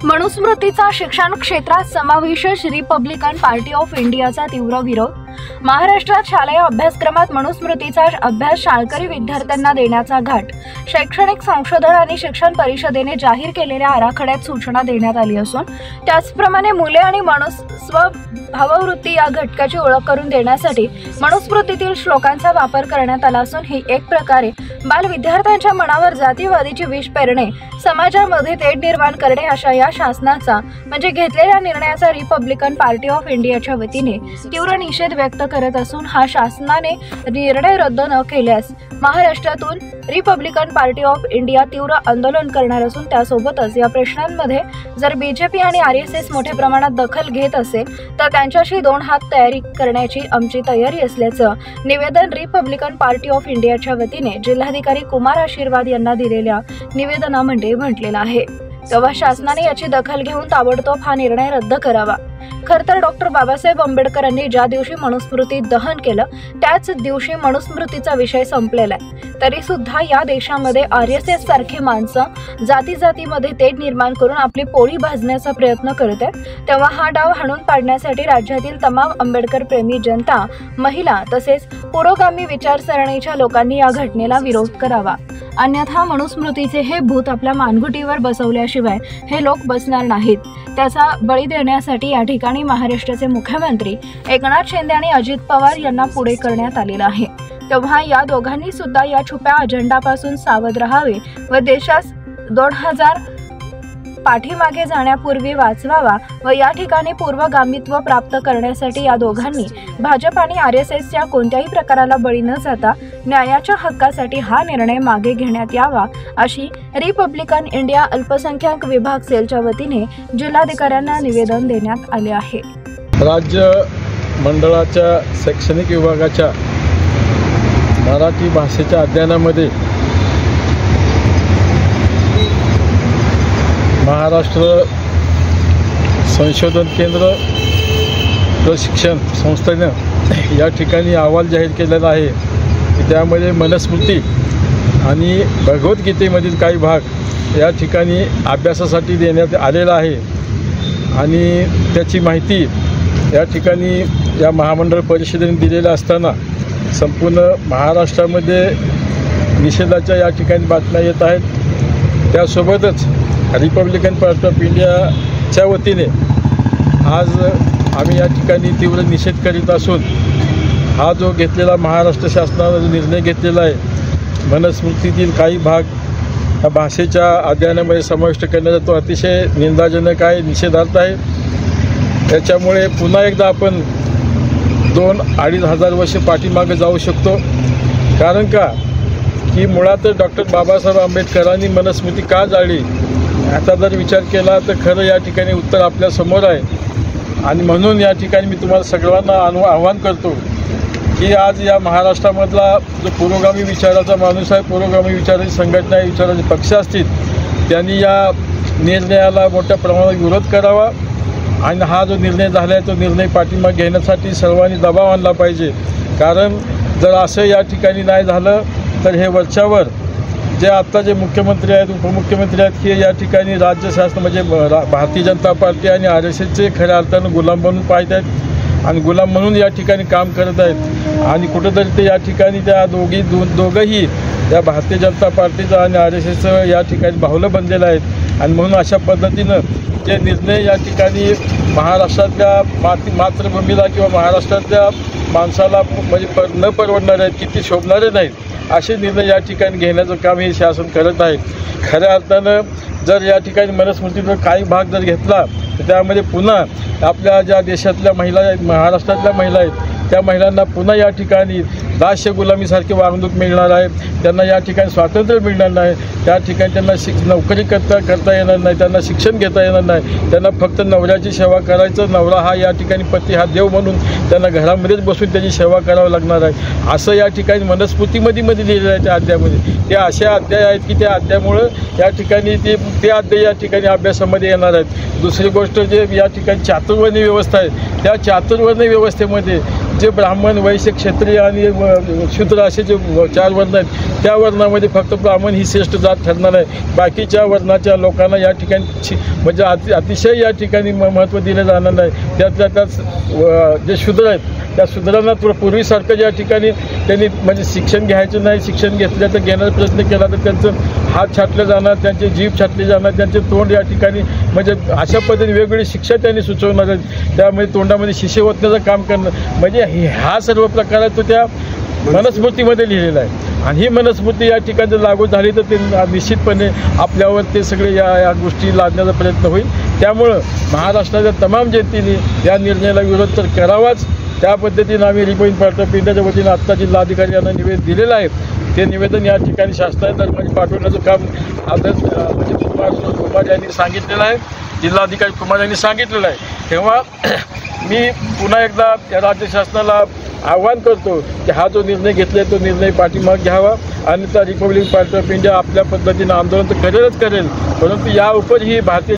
मनुस्मृतीचा शिक्षण क्षेत्रात समावेश रिपब्लिकन पार्टी ऑफ इंडियाचा तीव्र विरोध। महाराष्ट्रात शालेय अभ्यासक्रमात मनुस्मृतीचा अभ्यास शाळकरी विद्यार्थ्यांना देण्याचा घाट शैक्षणिक संशोधन आणि शिक्षण परिषदेने जाहीर केलेल्या आराखड्यात सूचना देण्यात आली असून त्याचप्रमाणे मुले आणि भाववृत्ती या घटकाची ओळख करून देण्यासाठी मनुस्मृतीतील श्लोकांचा वापर करण्यात आला असून ही एक प्रकारे बाल विद्यार्थ्यांच्या मनावर जातीवादीची विष पेरणे, समाजामध्ये तेढ निर्माण करणे अशा या शासनाचा म्हणजे घेतलेल्या निर्णयाचा रिपब्लिकन पार्टी ऑफ इंडियाच्या वतीने तीव्र निषेध व्यक्त करत असून हा शासनाने निर्णय रद्द न केल्यास महाराष्ट्रातून रिपब्लिकन पार्टी ऑफ इंडिया तीव्र आंदोलन करणार असून त्यासोबतच या प्रश्नांमध्ये जर बीजेपी आणि आरएसएस मोठ्या प्रमाणात दखल घेत असेल तर त्यांच्याशी दोन हात तयारी करण्याची आमची तयारी असल्याचं निवेदन रिपब्लिकन पार्टी ऑफ इंडियाच्या वतीने जिल्हाधिकारी कुमार आशीर्वाद यांना दिलेल्या निवेदनामध्ये म्हटलेलं आहे। तेव्हा शासनाने याची दखल घेऊन ताबडतोब हा निर्णय रद्द करावा। खरं तर डॉक्टर बाबासाहेब आंबेडकरांनी ज्या दिवशी मनुस्मृती दहन केलं त्याच दिवशी मनुस्मृतीचा विषय संपलेला आहे। तरी सुद्धा या देशामध्ये आरएसएस सारखे माणसं जातीमध्ये तेढ निर्माण करून आपली पोळी भाजण्याचा प्रयत्न करत आहेत। तेव्हा हा डाव हाणून पाडण्यासाठी राज्यातील तमाम आंबेडकर प्रेमी जनता, महिला तसेच पुरोगामी विचारसरणीच्या लोकांनी या घटनेला विरोध करावा, अन्यथा मनुस्मृतीचे हे भूत आपल्या मानगुटीवर बसवल्याशिवाय हे लोक बसणार नाहीत। त्याचा बळी देण्यासाठी या ठिकाणी महाराष्ट्राचे मुख्यमंत्री एकनाथ शिंदे आणि अजित पवार यांना पुढे करण्यात आलेलं आहे। तेव्हा या दोघांनी सुद्धा या छुप्या अजेंडापासून सावध राहावे व देशास 2000 पाठीमागे जाण्यापूर्वी वाचवावा व या ठिकाणी पूर्वगामित्व प्राप्त करण्यासाठी या दोघांनी भाजप आणि आरएसएसच्या कोणत्याही प्रकाराला बळी न जाता न्यायाच्या हक्कासाठी हा निर्णय मागे घेण्यात यावा अशी रिपब्लिकन इंडिया अल्पसंख्याक विभाग सेलच्या वतीने जिल्हाधिकाऱ्यांना निवेदन देण्यात आले आहे। राज्य मंडळाच्या शैक्षणिक विभागाच्या मराठी भाषेच्या अध्ययनामध्ये महाराष्ट्र संशोधन केंद्र प्रशिक्षण संस्थेनं या ठिकाणी अहवाल जाहीर केलेला आहे की त्यामध्ये मनुस्मृती आणि भगवद्गीतेमधील काही भाग या ठिकाणी अभ्यासासाठी देण्यात आलेला आहे आणि त्याची माहिती या ठिकाणी या महामंडळ परिषदेने दिलेल्या असताना संपूर्ण महाराष्ट्रामध्ये निषेधाच्या या ठिकाणी बातम्या येत आहेत। त्यासोबतच रिपब्लिकन पार्टी ऑफ इंडियाच्या वतीने आज आम्ही या ठिकाणी तीव्र निषेध करीत असून हा जो घेतलेला महाराष्ट्र शासनाने जो निर्णय घेतलेला आहे मनुस्मृतीतील काही भाग भाषेच्या अध्ययनामध्ये समाविष्ट करण्याचा तो अतिशय निंदाजनक आहे, निषेधार्थ आहे। त्याच्यामुळे पुन्हा एकदा आपण 2-2.5 हजार वर्ष पाठीमागे जाऊ शकतो। कारण का की मुळात डॉक्टर बाबासाहेब आंबेडकरांनी मनुस्मृती का जाळली याचा जर विचार केला तर खरं या ठिकाणी उत्तर आपल्या समोर आहे। आणि म्हणून या ठिकाणी मी तुम्हाला सगळ्यांना आवाहन करतो की आज या महाराष्ट्रामधला जो पुरोगामी विचाराचा माणूस आहे, पुरोगामी विचाराची संघटना, विचाराचे पक्ष असतील त्यांनी या निर्णयाला मोठ्या प्रमाणात विरोध करावा आणि हा जो निर्णय झाला आहे तो निर्णय पाठीमागे घेण्यासाठी सर्वांनी दबाव आणला पाहिजे। कारण जर असं या ठिकाणी नाही झालं तर हे वरच्यावर जे आत्ता जे मुख्यमंत्री आहेत, उपमुख्यमंत्री आहेत की या ठिकाणी राज्य शासन म्हणजे भारतीय जनता पार्टी आणि आरएसएसचे खऱ्या अर्थानं गुलाम बनून पाहत आहेत आणि गुलाम म्हणून या ठिकाणी काम करत आहेत आणि कुठंतरी ते या ठिकाणी त्या दोघंही या भारतीय जनता पार्टीचं आणि आरएसएसचं या ठिकाणी बाहुलं बनलेलं आहेत आणि म्हणून अशा पद्धतीनं जे निर्णय या ठिकाणी महाराष्ट्रातल्या मातृभूमीला किंवा महाराष्ट्रातल्या माणसाला म्हणजे न परवडणारे आहेत, किती शोभणारे नाहीत असे निर्णय या ठिकाणी घेण्याचं काम हे शासन करत आहे। खऱ्या अर्थानं जर या ठिकाणी मनुस्मृतीचा काही भाग जर घेतला तर त्यामध्ये पुन्हा आपल्या ज्या देशातल्या महिला आहेत, महाराष्ट्रातल्या महिला आहेत त्या महिलांना पुन्हा या ठिकाणी दास्य गुलामीसारखे वागणूक मिळणार आहे, त्यांना या ठिकाणी स्वातंत्र्य मिळणार नाही, त्या ठिकाणी त्यांना नोकरी करता येणार नाही, त्यांना शिक्षण घेता येणार नाही, त्यांना फक्त नवऱ्याची सेवा करायचं, नवरा हा या ठिकाणी पती हा देव म्हणून त्यांना घरामध्येच बसून त्याची सेवा करावं लागणार आहे असं या ठिकाणी मनुस्मृतीमध्ये लिहिलेलं आहे। त्या अध्यायामध्ये ते असे अध्याय आहेत की त्या अध्यायामुळं या ठिकाणी ते अध्याय या ठिकाणी अभ्यासामध्ये येणार आहेत। दुसरी गोष्ट जे या ठिकाणी चातुर्वर्णी व्यवस्था आहे त्या चातुर्वर्णी व्यवस्थेमध्ये जे ब्राह्मण, वैश्य, क्षत्रिय आणि शूद्र असे जे 4 वर्ण आहेत, त्या वर्णामध्ये फक्त ब्राह्मण ही श्रेष्ठ जात ठरणार आहे. बाकीच्या वर्णाच्या लोकांना या ठिकाणी म्हणजे अतिशय या ठिकाणी महत्त्व दिलं जाणार नाही. त्यात जे शूद्र आहेत त्या शूद्रांना पूर्वीसारखं या ठिकाणी त्यांनी म्हणजे शिक्षण घ्यायचं नाही. शिक्षण घेतलं तर घेण्याचा प्रयत्न केला तर त्यांचं हात छाटले जाणार, त्यांचे जीभ छाटले जाणार, त्यांचे तोंड या ठिकाणी म्हणजे अशा पद्धतीने वेगवेगळी शिक्षा त्यांनी सुचवणार आहेत. त्यामुळे तोंडामध्ये शिशे ओतण्याचं काम करणं म्हणजे हा सर्व प्रकार तो त्या मनुस्मृतीमध्ये लिहिलेला आहे. आणि ही मनुस्मृती या ठिकाणी लागू झाली तर ते निश्चितपणे आपल्यावर ते सगळे या गोष्टी लादण्याचा प्रयत्न होईल. त्यामुळं महाराष्ट्राच्या तमाम जनतेने या निर्णयाला विरोध तर करावाच. त्या पद्धतीनं आम्ही रिपब्लिकन पार्टी ऑफ इंडियाच्या वतीनं आत्ता जिल्हाधिकारी यांना निवेदन दिलेलं आहे. ते निवेदन या ठिकाणी शासनाच्या दरम्यान पाठवण्याचं काम आता म्हणजे कुमार यांनी सांगितलेलं आहे, जिल्हाधिकारी कुमार यांनी सांगितलेलं आहे. तेव्हा मी पुन्हा एकदा या राज्य शासनाला आव्हान करतो की हा जो निर्णय घेतला तो निर्णय पाठीमागे घ्यावा. आणि त्या रिपब्लिकन पार्टी ऑफ इंडिया आपल्या पद्धतीनं आंदोलन तर करेलच करेल, परंतु या उपर ही भारतीय